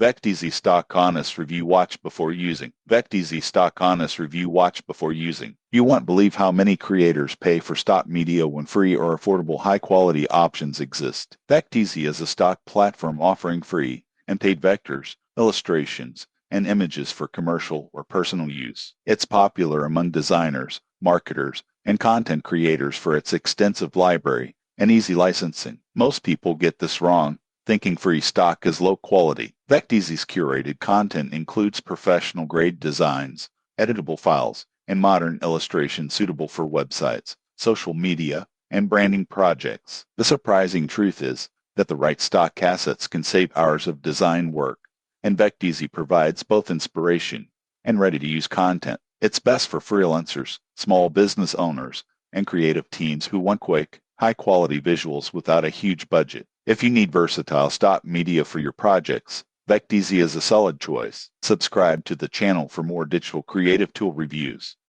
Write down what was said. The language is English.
VectEasy Stock Honest Review Watch Before Using. VectEasy Stock Honest Review Watch Before Using. You won't believe how many creators pay for stock media when free or affordable high-quality options exist. VectEasy is a stock platform offering free and paid vectors, illustrations, and images for commercial or personal use. It's popular among designers, marketers, and content creators for its extensive library and easy licensing. Most people get this wrong, thinking free stock is low quality. VectEasy's curated content includes professional-grade designs, editable files, and modern illustrations suitable for websites, social media, and branding projects. The surprising truth is that the right stock assets can save hours of design work, and VectEasy provides both inspiration and ready-to-use content. It's best for freelancers, small business owners, and creative teams who want quick, high-quality visuals without a huge budget. If you need versatile stock media for your projects, VectEasy is a solid choice. Subscribe to the channel for more digital creative tool reviews.